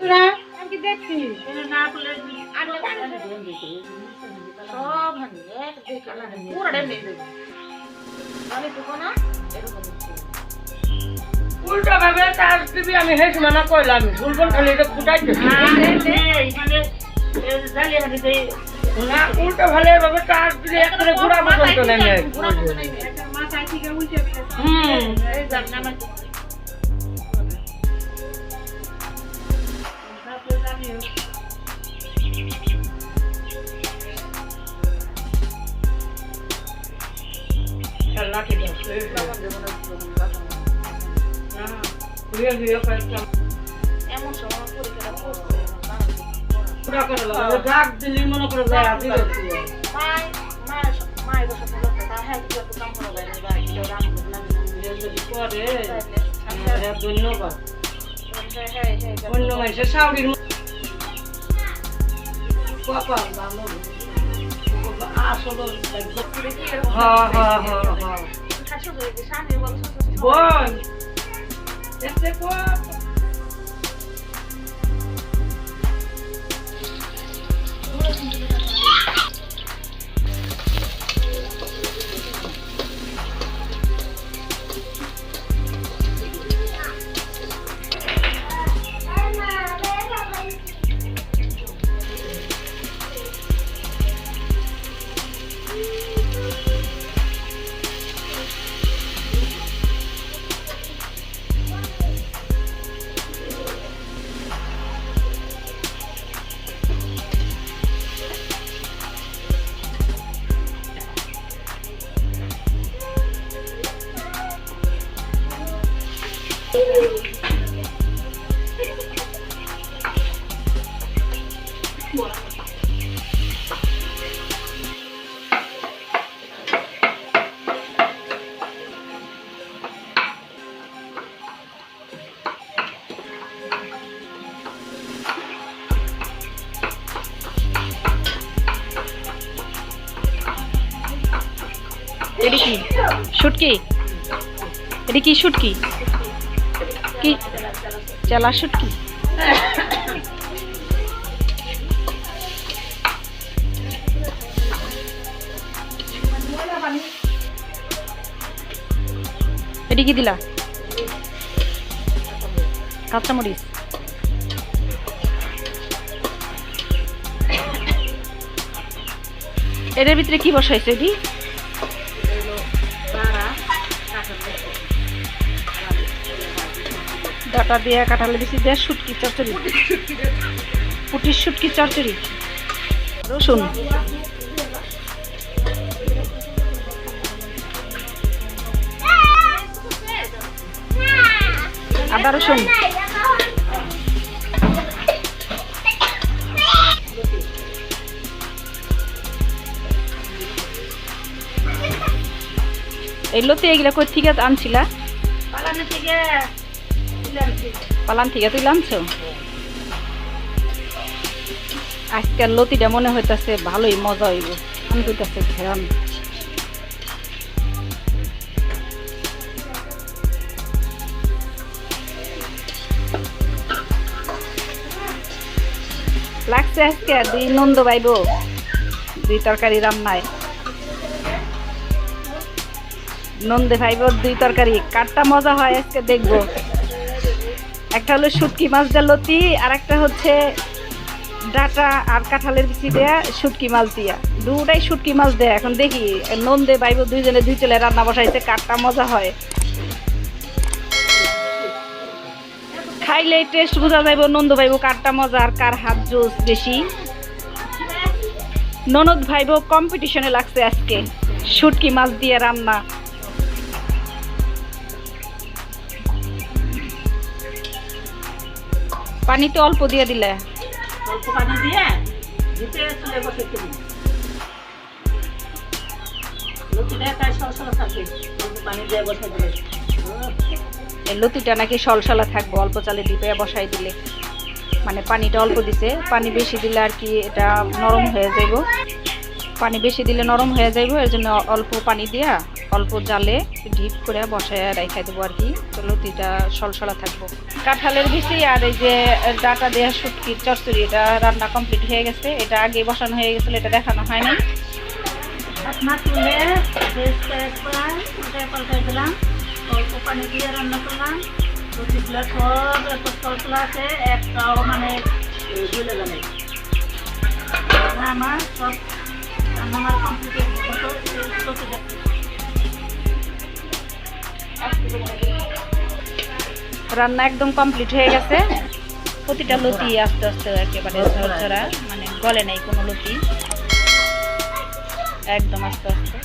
আমি দেখছি না করলে সব হানি এক দেখে পুরোটা নেই দেবো আমি তো না এরকম উল্টা ভাবে তার দিবি আমি হেস মানা কইলাম ফুলবন খালি এটা ফুটাই দে মানে জালিয়ে হানি দেই না উল্টা ভালো ভাবে তার দিলে একবারে গুড়া পর্যন্ত নেমে মাথায় থেকে উল্টে দিলে এই যান নামা লাঠি দাও কুড়িয়ে দিয়ে কয়েকটা এমন সময় পরীক্ষাটা করতে পুরা করে লাও ডাক দিলি মনে করে যায় আদি হচ্ছে মায়ের বসে বলতে তা হ্যাঁ কি একটু কাম করে বাইরে ভাই এটা রাম করলাম যদি করে ধন্যবাদ হ্যাঁ অন্য মানুষের শাওরির কপাল ভালো আসলে হ্যাঁ হ্যাঁ হ্যাঁ হ্যাঁ বল এতে কর এটা কি শুটকি এটা কি শুটকি কি চালা শুটকি এটা কি দিলা কাঁচামরিচ এটার ভিতরে কি বসাইছে এটি ডাটা দিয়ে কাঁঠালের বিচি দিয়ে শুটকি চচ্চড়ি পুটির শুটকি চচ্চড়ি রসুন আদা রসুন এই লতি এগুলা কই থেকে আনছিলা পালান থেকে তুই আনছো আজকাল লতিটা মনে হইতাছে ভালোই মজা হইব আমি কইতাছে ঘেরান লাগছে আজকে দুই নন্দ পাইব দুই তরকারি রান্নায় নন্দে ভাইব দুই তরকারি কারটা মজা হয় আজকে দেখবো একটা হলো শুটকি মাছ দিয়ে লতি আর একটা হচ্ছে ডাটা আর কাঁঠালের বিচি দেয়া শুটকি মাছ দিয়া দুটাই শুটকি মাছ দেয়া এখন দেখি নন্দে ভাইব দুইজনে দুই চলে রান্না বসাইছে কারটা মজা হয় খাইলে টেস্ট বোঝা যাইব নন্দ ভাইব কারটা মজা আর কার হাত জোস বেশি ননদ ভাইব কম্পিটিশনে লাগছে আজকে শুটকি মাছ দিয়ে রান্না পানি তো অল্প দিয়ে দিলে অল্প পানি দিয়ে দিতে চলে বসে দিবি লতিটা তাই সলসলা থাকে অল্প পানি দিয়ে বসে দিলে এই লতিটা নাকি সলসলা থাকবে অল্প চালে ডিপে বসাই দিলে মানে পানিটা অল্প দিছে পানি বেশি দিলে আর কি এটা নরম হয়ে যাইব পানি বেশি দিলে নরম হয়ে যাইব এর জন্য অল্প পানি দিয়া অল্প জালে ডিপ করে বসায় রেখে দেবো আর কি, তো লতিটা সলসলা থাকবো। কাঁঠালের বিচি আর এই যে ডাটা দেওয়া শুটকির চচ্চড়ি, এটা রান্না কমপ্লিট হয়ে গেছে। এটা আগে বসানো হয়ে গেছিলো, এটা দেখানো হয় নাই। আপনার তুলে বেশটা একবার ওটা পাল্টাই দিলাম, অল্প পানি দিয়ে রান্না করলাম। লতিগুলো সব এত সলসলা আছে, একটাও মানে গলে যাবে। আমার সব রান্না কমপ্লিট রান্না একদম কমপ্লিট হয়ে গেছে। প্রতিটা লতি আস্তে আস্তে একেবারে ঝরঝরা, মানে গলে নেই কোনো লতি, একদম আস্তে আস্তে।